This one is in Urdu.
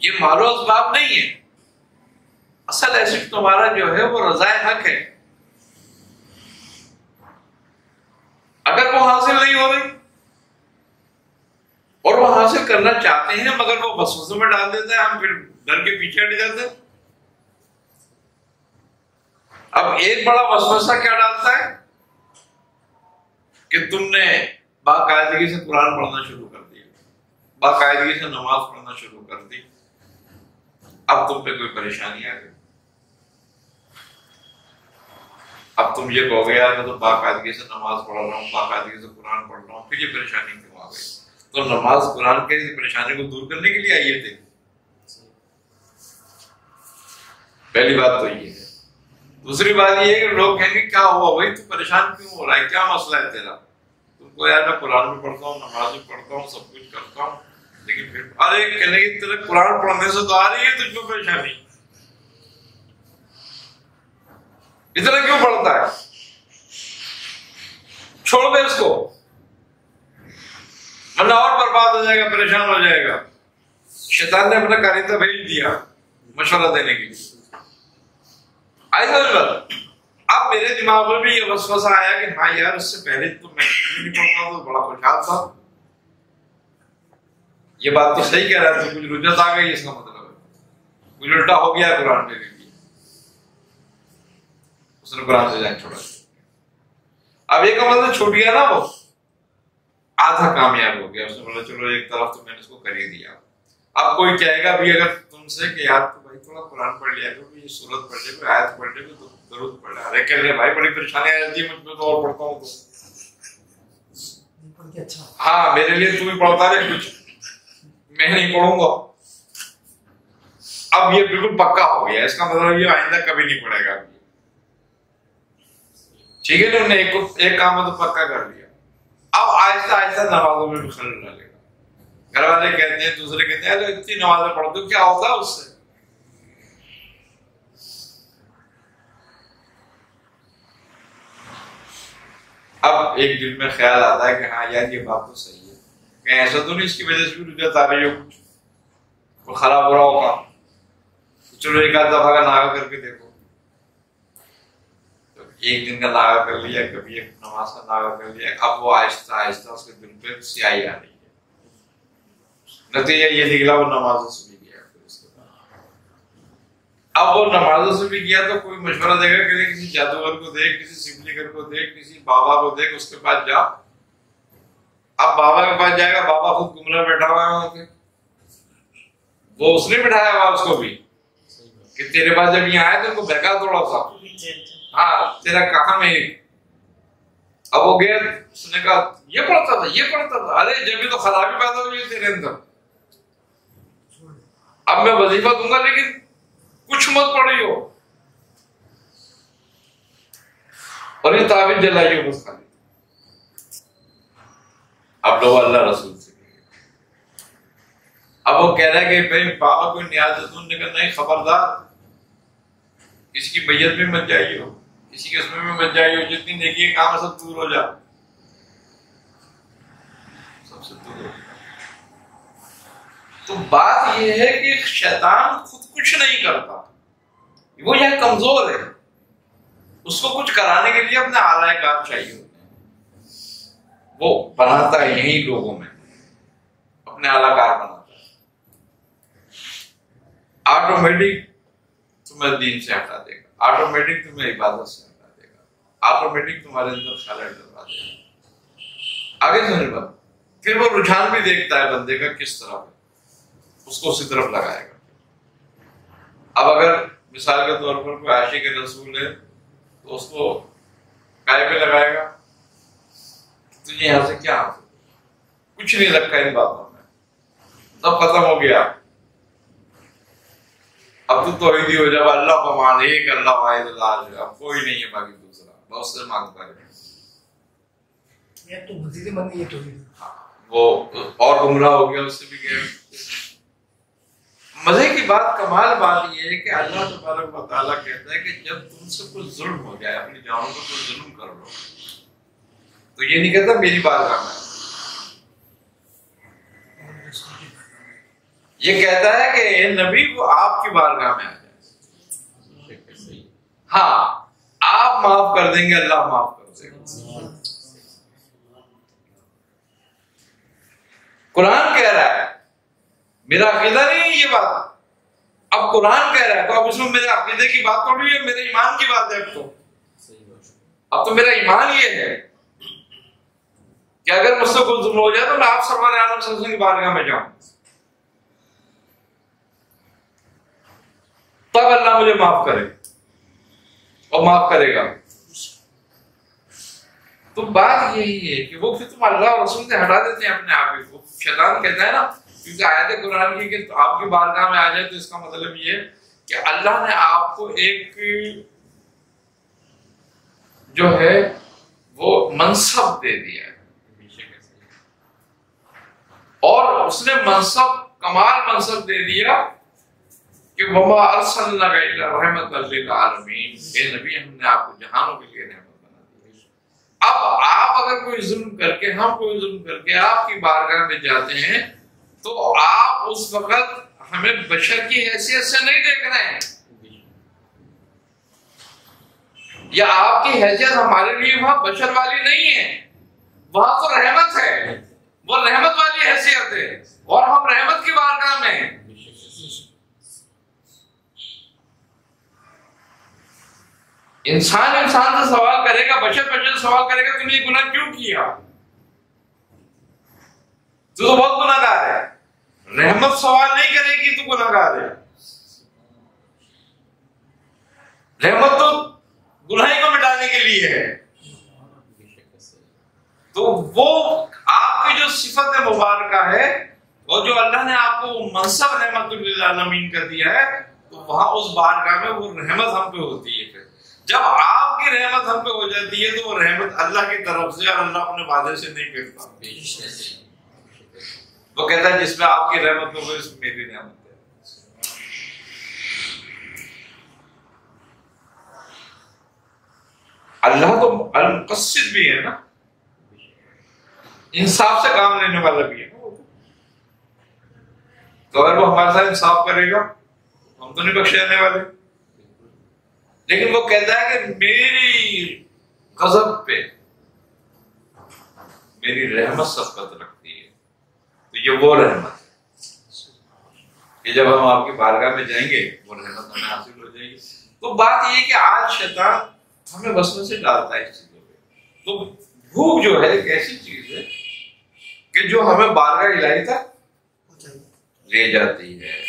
یہ مال و اسباب نہیں ہے، اصل ایسٹ تمہارا جو ہے وہ رضائے حق ہے. اگر وہ حاصل نہیں ہو رہی اور وہ حاصل کرنا چاہتے ہیں مگر وہ وسوسوں میں ڈال دیتا ہے، ہم پھر ڈر کے پیچھے ہٹ جاتے ہیں. اب ایک بڑا وسوسہ کیا ڈالتا ہے کہ تم نے باقاعدگی سے قرآن پڑھنا شروع کر دیا، باقاعدگی سے نماز پڑھنا شروع کر دی، اب تم پہ کوئی پریشانی آ گئی، اب تم یہ کہو گے یار میں تو باقاعدگی سے نماز پڑھ رہا ہوں، باقاعدگی سے قرآن پڑھ رہا ہوں، پھر یہ پریشانی کیوں آ گئی؟ تو نماز قرآن کے پریشانی کو دور کرنے کے لیے آئیے تھے. پہلی بات تو یہ ہے. دوسری بات یہ ہے کہ لوگ کہیں گے کیا ہوا بھائی تو پریشان کیوں ہو رہا ہے، کیا مسئلہ ہے تیرا؟ تم کو یار میں قرآن بھی پڑھتا ہوں، نماز بھی پڑھتا ہوں، سب کچھ کرتا ہوں، لیکن پھر ارے کہنے کی تیرے قرآن پڑھنے سے تو آ رہی ہے تجھ کو پریشانی، اتنا کیوں پڑھتا ہے؟ چھوڑ دے اس کو، ورنہ اور برباد ہو جائے گا، پریشان ہو جائے گا. شیطان نے اپنا کاریندہ بھیج دیا مشورہ دینے کے لیے. اب میرے دماغ میں بھی یہ وسوسہ آیا کہ ہاں یار اس سے پہلے تو میں نہیں پڑھتا تو بڑا خوشحال تھا، یہ بات تو صحیح کہہ رہا تھا، کچھ رجت آ گئی، اس کا مطلب ہے کچھ الٹا ہو گیا قرآن پہ بھی. اس نے قرآن سے جان چھوڑا. اب ایک مطلب چھوٹ گیا نا، وہ آدھا کامیاب ہو گیا. اس نے بولا چلو ایک طرف تو میں نے اس کو کر ہی دیا. اب کوئی کہے گا بھی اگر تم سے کہ یار تو بھائی تھوڑا قرآن پڑھ لیا کرو، یہ سورت پڑھ لے، کوئی آیت پڑھ لے، تو درود پڑھ لے. ارے کہہ رہے بھائی بڑی پریشانی آ جاتی ہے مجھ میں تو، اور پڑھتا ہوں تو ہاں میرے لیے تو بھی پڑھتا رہے، کچھ میں نہیں پڑھوں گا. اب یہ بالکل پکا ہو گیا، اس کا مطلب یہ آئندہ کبھی نہیں پڑھے گا. ٹھیک ہے نا، انہوں نے ایک کام تو پکا کر لیا. اب آہستہ آہستہ نمازوں میں بھی خلل ڈالے گا. گھر والے کہتے ہیں، دوسرے کہتے ہیں اتنی نمازیں پڑھ دو، کیا ہوگا اس سے؟ اب ایک دل میں خیال آتا ہے کہ ہاں یار یہ بات تو صحیح ہے، کہیں ایسا تو نہیں اس کی وجہ سے بھی رجعت آ رہی ہو، کچھ وہ خراب ہو رہا ہوگا، چلو ایک آدھ دفعہ کا ناغہ کر کے دیکھو. ایک دن کا ناغہ کر لیا، کبھی ایک نماز کا ناغہ کر لیا، اب وہ آہستہ آہستہ اس کے دل پہ سیاہی آ رہی ہے. نتیجہ یہ نکلا وہ نمازوں سے بھی گیا. اب وہ نمازوں سے بھی گیا تو کوئی مشورہ دے گا کہ کسی جادوگر کو دیکھ، کسی سمپلیگر کو دیکھ، کسی بابا کو دیکھ، اس کے پاس جا. اب بابا کے پاس جائے گا، بابا خود گمراہ بیٹھا ہوا ہے وہاں پہ، وہ اس نے بٹھایا ہوا اس کو بھی کہ تیرے پاس جب یہاں آئے تو ان کو بہکا تھوڑا سا، ہاں تیرا کہاں میں. اب وہ گیا، اس نے کہا یہ پڑھتا تھا، یہ پڑھتا تھا. ارے جب بھی تو خرابی پیدا ہوئی ہے تیرے اندر، اب میں وظیفہ دوں گا لیکن کچھ مت پڑھی ہو، اور یہ تعویذ جلائی ہو بس خالی. اب لوگ اللہ رسول سے اب وہ کہہ رہا ہے کہ بھائی بابا کوئی نیاز ہے، تو نے کہا نہیں، خبردار کسی کی میت میں مت جائی ہو، کسی کے اس میں مت جائی ہو، جتنی نیکی کے کام ہے سب دور ہو جا، سب سے دور ہو جا. تو بات یہ ہے کہ شیطان خود کچھ نہیں کرتا، وہ یہ کمزور ہے، اس کو کچھ کرانے کے لیے اپنے آلائے کار چاہیے ہوتے ہیں. وہ بناتا ہے یہی لوگوں میں، اپنے اعلی کار بناتا ہے. آٹومیٹک تمہیں دین سے ہٹا دے گا، آٹومیٹک تمہیں عبادت سے ہٹا دے گا، آٹومیٹک تمہارے اندر خلل ڈلوا دے گا. آگے سمجھ بات. پھر وہ رجحان بھی دیکھتا ہے بندے کا کس طرح ہے، اس کو اسی طرف لگائے گا. اب اگر مثال کے طور پر کوئی عاشق رسول ہے تو اس کو کائے پہ لگائے گا، تجھے یہاں سے کیا حاصل؟ کچھ نہیں رکھا ان باتوں میں، سب ختم ہو گیا. اب تو توحیدی ہو جا، اللہ کو مان، ایک اللہ واحد اللہ، اب کوئی نہیں ہے باقی دوسرا، بہت سے مانگتا ہے. وہ اور گمراہ ہو گیا، اس سے بھی گیا. مزے کی بات، کمال بات یہ ہے کہ اللہ تبارک و تعالیٰ کہتا ہے کہ جب تم سے کوئی ظلم ہو جائے، اپنی جانوں پر کوئی ظلم کر لو، تو یہ نہیں کہتا میری بات کرنا ہے، یہ کہتا ہے کہ اے نبی وہ آپ کی بارگاہ میں آ جائے، ہاں آپ معاف کر دیں گے، اللہ معاف کر دے گا۔ قرآن کہہ رہا ہے، میرا عقیدہ نہیں ہے یہ بات، اب قرآن کہہ رہا ہے، تو اب اس میں میرے عقیدے کی بات تھوڑی ہے، میرے ایمان کی بات ہے۔ اب تو میرا ایمان یہ ہے کہ اگر مجھ سے کوئی ظلم ہو جائے تو میں آپ سرور عالم صلی اللہ علیہ وسلم کی بارگاہ میں جاؤں، تب اللہ مجھے معاف کرے اور معاف کرے گا۔ تو بات یہی ہے کہ وہ پھر تم اللہ اور رسول سے ہٹا دیتے ہیں اپنے آپ کو۔ شیطان کہتا ہے نا، کیونکہ آیت قرآن کی کہ آپ کی بارگاہ میں آ جائے، تو اس کا مطلب یہ ہے کہ اللہ نے آپ کو ایک جو ہے وہ منصب دے دیا ہے، اور اس نے منصب کمال منصب دے دیا کہ وما ارسلناک الا رحمۃ للعالمین، اے نبی ہم نے آپ کو جہانوں کے لیے رحمت بنا دیا۔ اب آپ اگر کوئی ظلم کر کے، ہم کوئی ظلم کر کے آپ کی بارگاہ میں جاتے ہیں تو آپ اس وقت ہمیں بشر کی حیثیت سے نہیں دیکھ رہے ہیں، یا آپ کی حیثیت ہمارے لیے وہاں بشر والی نہیں ہے، وہاں تو رحمت ہے، وہ رحمت والی حیثیت ہے، اور ہم رحمت کی بارگاہ میں ہیں۔ انسان سے سوال کرے گا، بشر سے سوال کرے گا، تم نے گناہ کیوں کیا؟ تو بہت گناہ گار ہے۔ رحمت سوال نہیں کرے گی تو گناہ گار ہے۔ رحمت تو گناہی کو مٹانے کے لیے ہے۔ تو وہ آپ کی جو صفت مبارکہ ہے، اور جو اللہ نے آپ کو منصب رحمت للعالمین کا دیا ہے، تو وہاں اس بارگاہ میں وہ رحمت ہم پہ ہوتی ہے۔ پھر جب آپ کی رحمت ہم پہ ہو جاتی ہے تو وہ رحمت اللہ کی طرف سے، اور اللہ اپنے وعدے سے نہیں کرتا۔ وہ کہتا ہے جس میں آپ کی رحمت ہو اس میں میری رحمت ہے۔ اللہ تو المقصد بھی ہے نا، انصاف سے کام لینے والا بھی ہے نا۔ تو اگر وہ ہمارے ساتھ انصاف کرے گا ہم تو نہیں بخشے جانے والے، لیکن وہ کہتا ہے کہ میری غضب پہ میری رحمت سبقت رکھتی ہے۔ تو یہ وہ رحمت ہے کہ جب ہم آپ کی بارگاہ میں جائیں گے وہ رحمت ہمیں حاصل ہو جائے گی۔ تو بات یہ ہے کہ آج شیطان ہمیں وسوسے ڈالتا ہے اس چیزوں پہ۔ تو بھوک جو ہے ایک ایسی چیز ہے کہ جو ہمیں بارگاہ الہی تک لے جاتی ہے۔